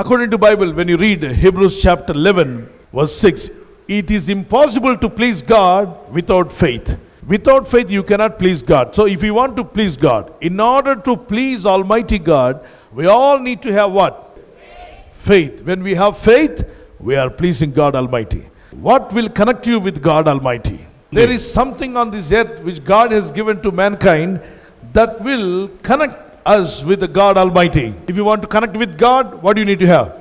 According to Bible, when you read Hebrews chapter 11, verse 6, it is impossible to please God without faith. Without faith, you cannot please God. So if you want to please God, in order to please Almighty God, we all need to have what? Faith. When we have faith, we are pleasing God Almighty. What will connect you with God Almighty? There is something on this earth which God has given to mankind that will connect us with the God Almighty. If you want to connect with God, what do you need to have?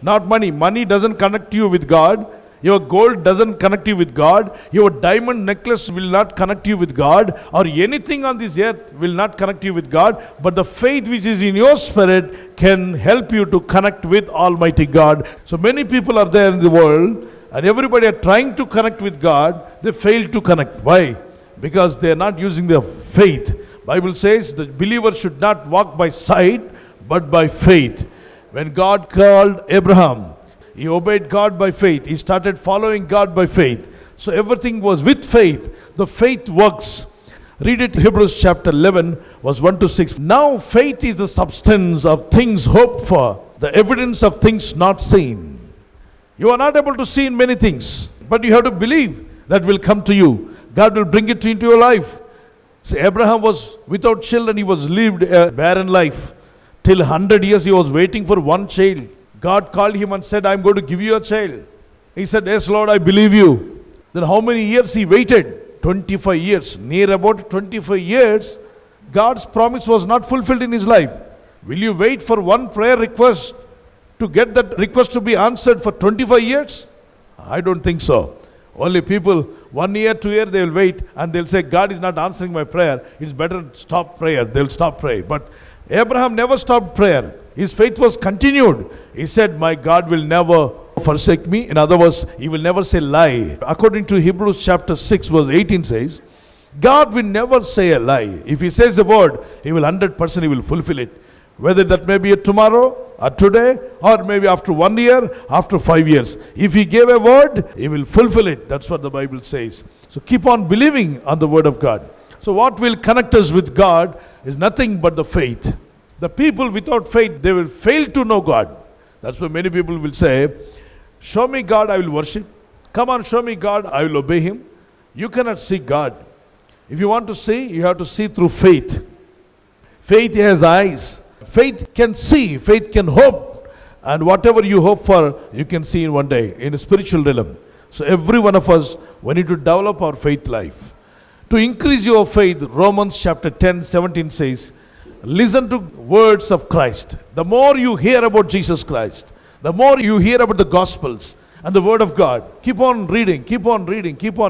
Not money. Money doesn't connect you with God. Your gold doesn't connect you with God. Your diamond necklace will not connect you with God. Or anything on this earth will not connect you with God. But the faith which is in your spirit can help you to connect with Almighty God. So many people are there in the world and everybody are trying to connect with God. They fail to connect. Why? Because they are not using their faith. Bible says the believer should not walk by sight but by faith. When God called Abraham, he obeyed God by faith. He started following God by faith. So everything was with faith. The faith works. Read it, Hebrews chapter 11, verse 1 to 6. Now faith is the substance of things hoped for, the evidence of things not seen. You are not able to see in many things, but you have to believe that will come to you. God will bring it into your life. See, Abraham was without children. He was lived a barren life. Till 100 years he was waiting for one child. God called him and said, I'm going to give you a child. He said, yes, Lord, I believe you. Then how many years he waited? 25 years. Near about 25 years, God's promise was not fulfilled in his life. Will you wait for one prayer request to get that request to be answered for 25 years? I don't think so. Only people, 1 year, 2 years, they will wait and they'll say, God is not answering my prayer. It's better stop prayer. They'll stop praying. But Abraham never stopped prayer. His faith was continued. He said, my God will never forsake me. In other words, he will never say lie. According to Hebrews chapter 6 verse 18 says, God will never say a lie. If he says a word, he will 100% he will fulfill it. Whether that may be tomorrow or today or maybe after 1 year, after 5 years. If he gave a word, he will fulfill it. That's what the Bible says. So keep on believing on the word of God. So what will connect us with God is nothing but the faith. The people without faith, they will fail to know God. That's why many people will say, show me God, I will worship. Come on, show me God, I will obey him. You cannot see God. If you want to see, you have to see through faith. Faith has eyes. Faith can see, faith can hope. And whatever you hope for, you can see in one day, in a spiritual realm. So every one of us, we need to develop our faith life. To increase your faith, Romans chapter 10, 17 says, listen to words of Christ. The more you hear about Jesus Christ, the more you hear about the Gospels and the Word of God, keep on reading, keep on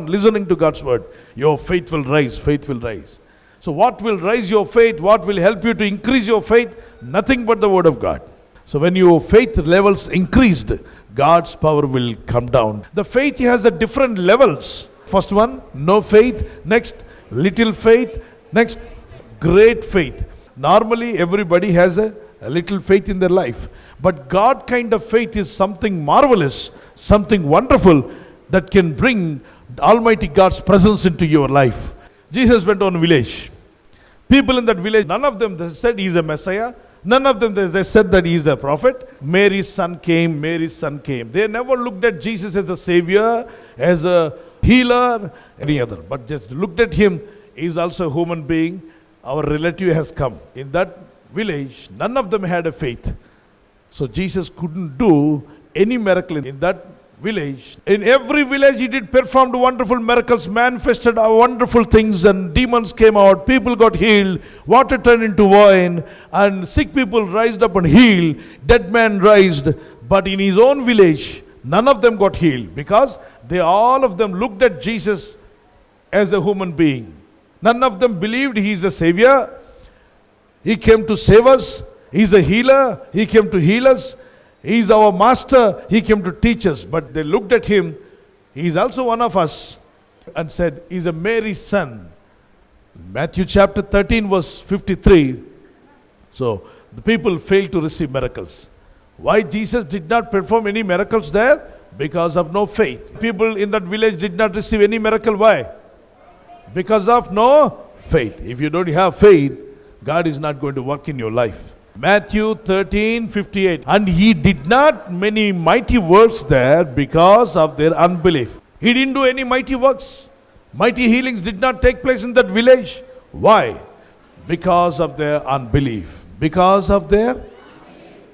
listening to God's Word. Your faith will rise, faith will rise. So what will rise your faith? What will help you to increase your faith? Nothing but the Word of God. So when your faith levels increased, God's power will come down. The faith has a different levels. First one, no faith. Next, little faith. Next, great faith. Normally, everybody has a little faith in their life. But God kind of faith is something marvelous, something wonderful that can bring Almighty God's presence into your life. Jesus went on a village. People in that village, none of them they said he's a Messiah. None of them they said that he's a prophet. Mary's son came. They never looked at Jesus as a savior, as a healer, any other. But just looked at him. He's also a human being. Our relative has come. In that village, none of them had a faith. So Jesus couldn't do any miracle in that village. In every village he did performed wonderful miracles, manifested wonderful things, and demons came out, people got healed, water turned into wine, and sick people rised up and healed, dead man raised. But in his own village, none of them got healed because all of them looked at Jesus as a human being. None of them believed he is a savior. He came to save us. He's a healer. He came to heal us. He's our master. He came to teach us. But they looked at him. He's also one of us and said, he's a Mary's son. Matthew chapter 13 verse 53. So the people failed to receive miracles. Why Jesus did not perform any miracles there? Because of no faith. People in that village did not receive any miracle. Why? Because of no faith. If you don't have faith, God is not going to work in your life. Matthew 13:58. And he did not many mighty works there because of their unbelief. He didn't do any mighty works. Mighty healings did not take place in that village. Why? Because of their unbelief. Because of their.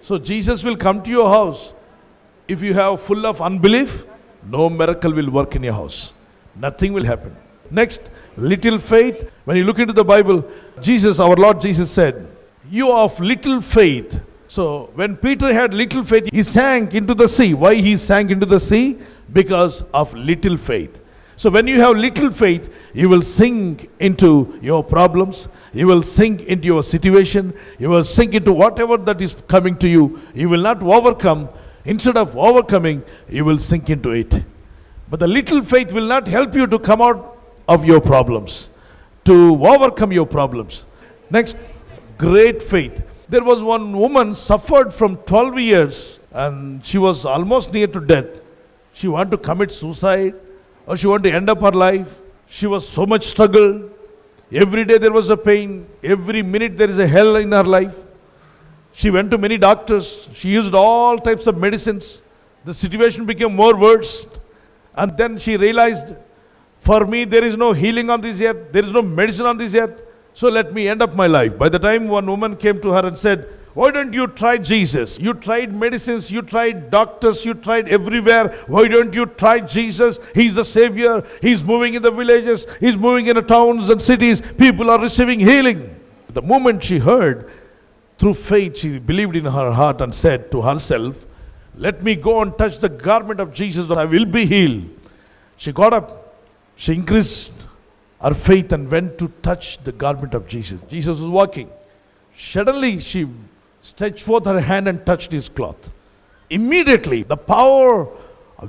So Jesus will come to your house. If you have full of unbelief, no miracle will work in your house. Nothing will happen. Next, little faith. When you look into the Bible, Jesus, our Lord Jesus said, you of little faith. So when Peter had little faith, he sank into the sea. Why he sank into the sea? Because of little faith. So when you have little faith, you will sink into your problems. You will sink into your situation. You will sink into whatever that is coming to you. You will not overcome. Instead of overcoming, you will sink into it. But the little faith will not help you to come out of your problems, to overcome your problems. Next, great faith. There was one woman suffered from 12 years and she was almost near to death. She wanted to commit suicide or she wanted to end up her life. She was so much struggle. Every day there was a pain. Every minute there is a hell in her life. She went to many doctors. She used all types of medicines. The situation became more worse. And then she realized, for me there is no healing on this earth. There is no medicine on this earth. So let me end up my life. By the time one woman came to her and said, why don't you try Jesus? You tried medicines, you tried doctors, you tried everywhere. Why don't you try Jesus? He's the Savior. He's moving in the villages. He's moving in the towns and cities. People are receiving healing. The moment she heard, through faith, she believed in her heart and said to herself, let me go and touch the garment of Jesus, I will be healed. She got up, she increased her faith and went to touch the garment of Jesus. Jesus was walking. Suddenly, she stretched forth her hand and touched his cloth. Immediately, the power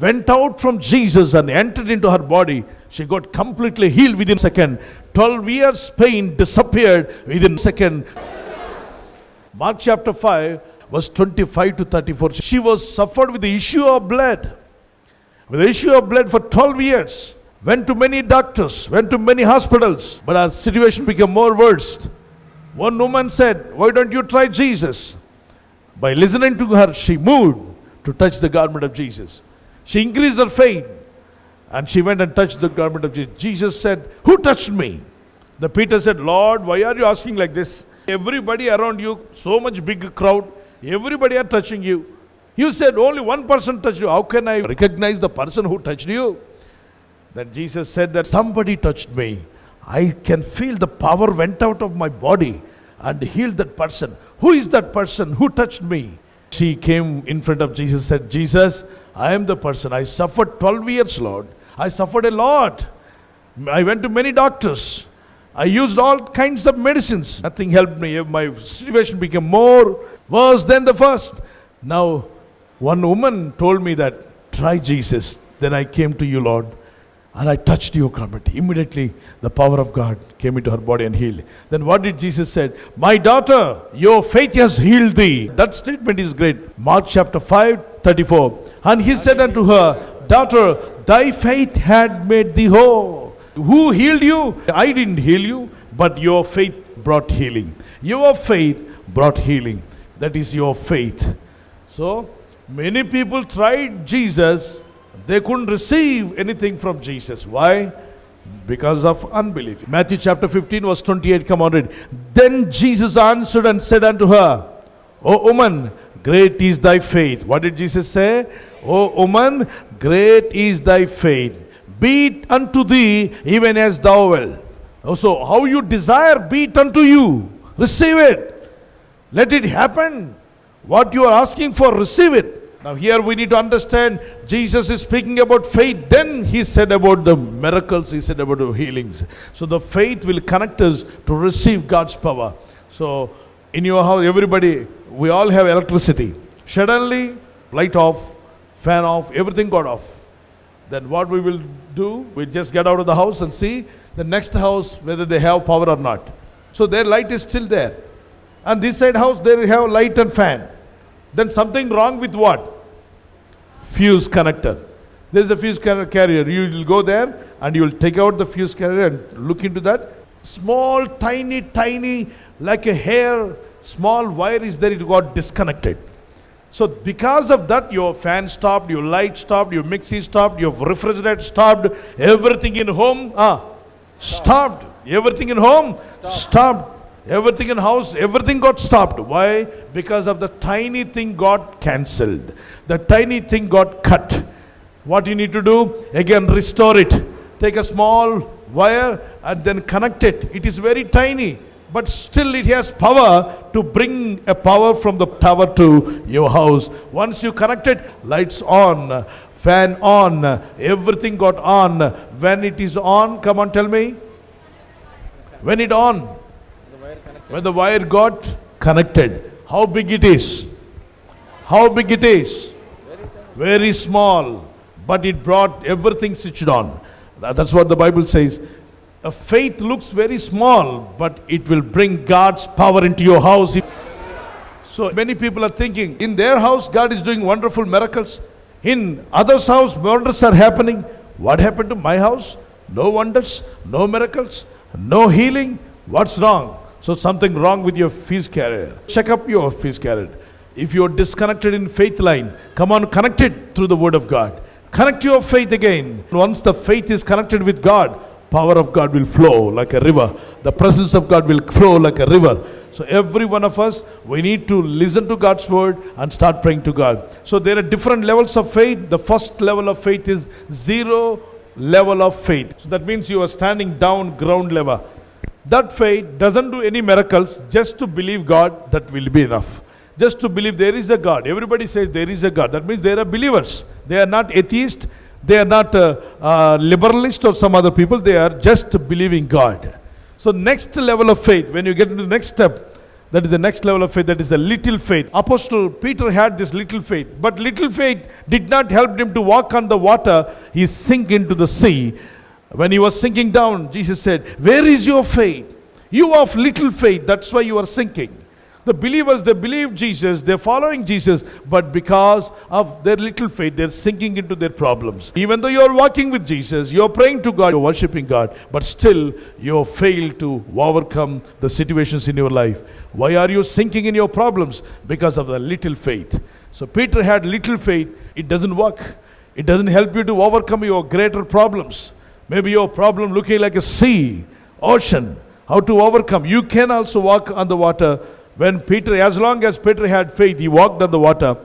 went out from Jesus and entered into her body. She got completely healed within a second. 12 years pain disappeared within a second. Mark chapter 5, verse 25 to 34. She was suffered with the issue of blood. With the issue of blood for 12 years. Went to many doctors, went to many hospitals. But her situation became more worse. One woman said, why don't you try Jesus? By listening to her, she moved to touch the garment of Jesus. She increased her faith. And she went and touched the garment of Jesus. Jesus said, who touched me? The Peter said, Lord, why are you asking like this? Everybody around you, so much big crowd, everybody are touching you. You said only one person touched you. How can I recognize the person who touched you? Then Jesus said that somebody touched me. I can feel the power went out of my body and healed that person. Who is that person who touched me? She came in front of Jesus and said, Jesus, I am the person. I suffered 12 years, Lord. I suffered a lot. I went to many doctors. I used all kinds of medicines. Nothing helped me. My situation became more worse than the first. Now, one woman told me that, try Jesus. Then I came to you, Lord, and I touched your garment. Immediately, the power of God came into her body and healed. Then what did Jesus say? My daughter, your faith has healed thee. That statement is great. Mark chapter 5, 34. And he said unto her, daughter, thy faith had made thee whole. Who healed you? I didn't heal you, but your faith brought healing. Your faith brought healing. That is your faith. So, many people tried Jesus. They couldn't receive anything from Jesus. Why? Because of unbelief. Matthew chapter 15 verse 28, come on read. Then Jesus answered and said unto her, O woman, great is thy faith. What did Jesus say? O woman, great is thy faith. Be it unto thee even as thou wilt. So how you desire, be it unto you. Receive it. Let it happen. What you are asking for, receive it. Now here we need to understand, Jesus is speaking about faith. Then he said about the miracles, he said about the healings. So the faith will connect us to receive God's power. So in your house, everybody, we all have electricity. Suddenly, light off, fan off, everything got off. Then what we will do, we just get out of the house and see the next house whether they have power or not. So their light is still there. And this side house, they have light and fan. Then something wrong with what? Fuse connector. There is a fuse carrier. You will go there and you will take out the fuse carrier and look into that. Small, tiny, like a hair small wire is there, it got disconnected. So because of that, your fan stopped, your light stopped, your mixie stopped, your refrigerator stopped, everything in home stopped. Everything in home stopped. Everything in house, everything got stopped. Why? Because of the tiny thing got cancelled. The tiny thing got cut. What you need to do? Again, restore it. Take a small wire and then connect it. It is very tiny, but still it has power to bring a power from the tower to your house. Once you connect it, lights on, fan on, everything got on. When it is on, come on, tell me. When it on? When the wire got connected. How big it is? How big it is? Very small, but it brought everything switched on. That's what the Bible says. A faith looks very small, but it will bring God's power into your house. So many people are thinking, in their house, God is doing wonderful miracles. In others' house, wonders are happening. What happened to my house? No wonders, no miracles, no healing. What's wrong? So something wrong with your fees carrier. Check up your fees carrier. If you're disconnected in faith line, come on, connect it through the word of God. Connect your faith again. Once the faith is connected with God, power of God will flow like a river. The presence of God will flow like a river. So every one of us, we need to listen to God's word and start praying to God. So there are different levels of faith. The first level of faith is zero level of faith. So that means you are standing down ground level. That faith doesn't do any miracles. Just to believe God, that will be enough. Just to believe there is a God. Everybody says there is a God. That means they are believers. They are not atheists. They are not liberalist or some other people. They are just believing God. So next level of faith, when you get into the next step, that is the next level of faith, that is a little faith. Apostle Peter had this little faith. But little faith did not help him to walk on the water. He sank into the sea. When he was sinking down, Jesus said, where is your faith? You of little faith, that's why you are sinking. The believers, they believe Jesus, they're following Jesus, but because of their little faith, they're sinking into their problems. Even though you're walking with Jesus, you're praying to God, you're worshiping God, but still you fail to overcome the situations in your life. Why are you sinking in your problems? Because of the little faith. So Peter had little faith. It doesn't work. It doesn't help you to overcome your greater problems. Maybe your problem looking like a sea, ocean, how to overcome. You can also walk on the water. When Peter, as long as Peter had faith, he walked on the water.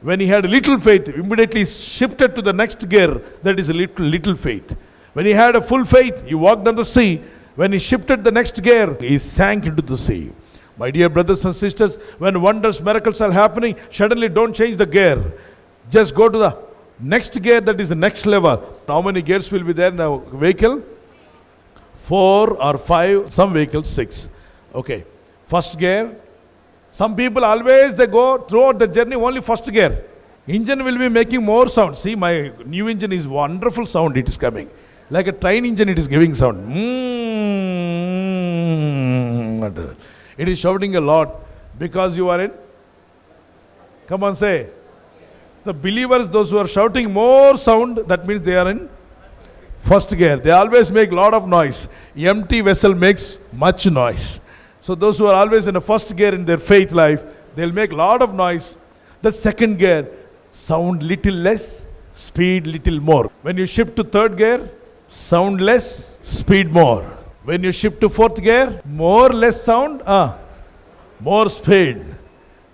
When he had little faith, immediately shifted to the next gear, that is a little faith. When he had a full faith, he walked on the sea. When he shifted the next gear, he sank into the sea. My dear brothers and sisters, when wonders, miracles are happening, suddenly don't change the gear. Just go to the next gear, that is the next level. How many gears will be there in a vehicle? 4 or 5, some vehicles 6. Okay. First gear. Some people always they go throughout the journey only first gear. Engine will be making more sound. See, my new engine is wonderful sound it is coming. Like a train engine it is giving sound. It is shouting a lot because you are in. Come on, say. The believers, those who are shouting more sound, that means they are in first gear. They always make lot of noise. Empty vessel makes much noise. So those who are always in the first gear in their faith life, they'll make lot of noise. The second gear, sound little less, speed little more. When you shift to third gear, sound less, speed more. When you shift to fourth gear, more less sound, more speed.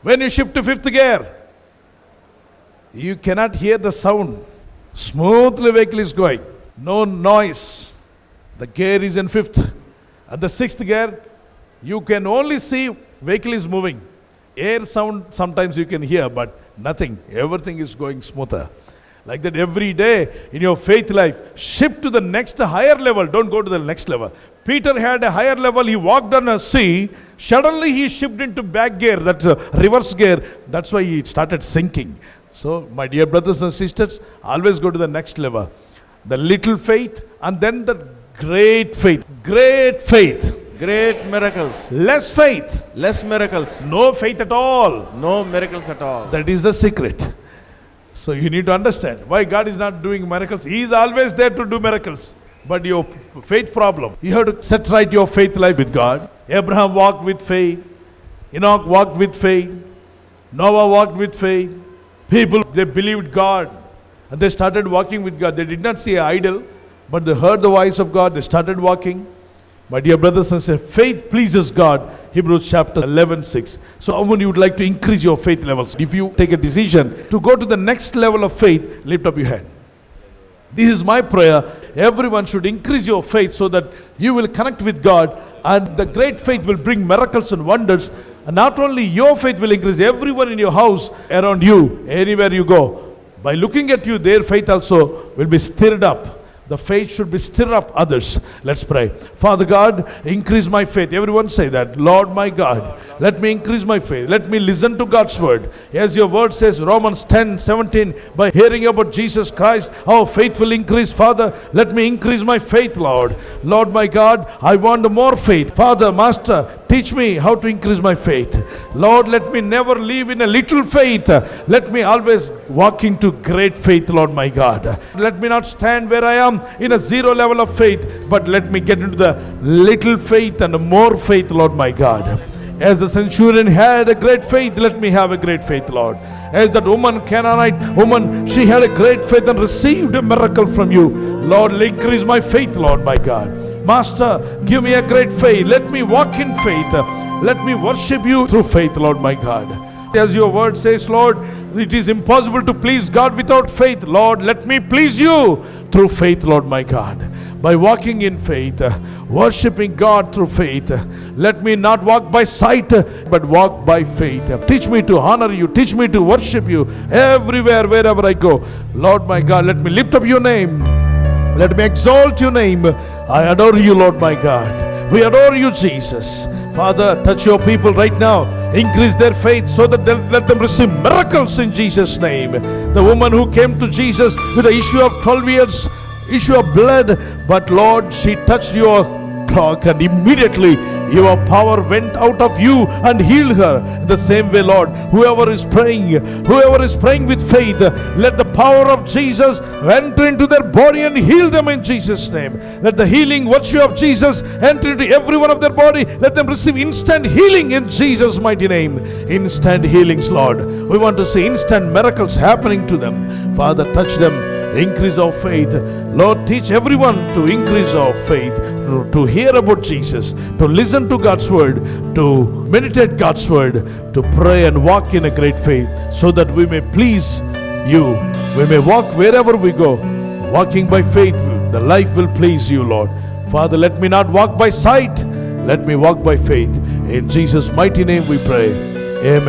When you shift to fifth gear, you cannot hear the sound. Smoothly vehicle is going. No noise. The gear is in fifth. At the sixth gear, you can only see vehicle is moving. Air sound sometimes you can hear, but nothing. Everything is going smoother. Like that every day in your faith life, shift to the next higher level. Don't go to the next level. Peter had a higher level. He walked on a sea. Suddenly he shifted into back gear, that's a reverse gear. That's why he started sinking. So, my dear brothers and sisters, always go to the next level. The little faith and then the great faith. Great faith. Great miracles. Less faith. Less miracles. No faith at all. No miracles at all. That is the secret. So you need to understand why God is not doing miracles. He is always there to do miracles. But your faith problem, you have to set right your faith life with God. Abraham walked with faith. Enoch walked with faith. Noah walked with faith. People, they believed God and they started walking with God. They did not see an idol, but they heard the voice of God. They started walking. My dear brothers and sisters, faith pleases God. Hebrews chapter 11:6. So how many would like to increase your faith levels? If you take a decision to go to the next level of faith, lift up your hand. This is my prayer. Everyone should increase your faith so that you will connect with God, and the great faith will bring miracles and wonders. And not only your faith will increase, everyone in your house, around you, anywhere you go, by looking at you, their faith also will be stirred up. The faith should be stir up others. Let's pray. Father God, increase my faith. Everyone say that. Lord my God, let me increase my faith. Let me listen to God's word. As your word says, Romans 10:17, by hearing about Jesus Christ, our faith will increase. Father, let me increase my faith, Lord. Lord my God, I want more faith. Father, Master, teach me how to increase my faith. Lord, let me never live in a little faith. Let me always walk into great faith, Lord my God. Let me not stand where I am in a zero level of faith, but let me get into the little faith and more faith, Lord my God. As the centurion had a great faith, let me have a great faith, Lord. As that woman, Canaanite woman, she had a great faith and received a miracle from you. Lord, increase my faith, Lord my God. Master, give me a great faith. Let me walk in faith. Let me worship you through faith, Lord my God. As your word says, Lord, it is impossible to please God without faith. Lord, let me please you through faith, Lord my God. By walking in faith, worshiping God through faith, let me not walk by sight, but walk by faith. Teach me to honor you. Teach me to worship you everywhere, wherever I go. Lord my God, let me lift up your name. Let me exalt your name. I adore you, Lord my God. We adore you, Jesus. Father, touch your people right now. Increase their faith so that they'll let them receive miracles in Jesus' name. The woman who came to Jesus with the issue of 12 years, issue of blood, but Lord, she touched your cloak and immediately your power went out of you and healed her. The same way, Lord, whoever is praying with faith, let the power of Jesus enter into their body and heal them in Jesus' name. Let the healing virtue of Jesus enter into every one of their body. Let them receive instant healing in Jesus' mighty name. Instant healings, Lord. We want to see instant miracles happening to them. Father, touch them. Increase our faith. Lord, teach everyone to increase our faith, to hear about Jesus, to listen to God's word, to meditate God's word, to pray and walk in a great faith, so that we may please you. We may walk wherever we go. Walking by faith, the life will please you, Lord. Father, let me not walk by sight. Let me walk by faith. In Jesus' mighty name we pray. Amen.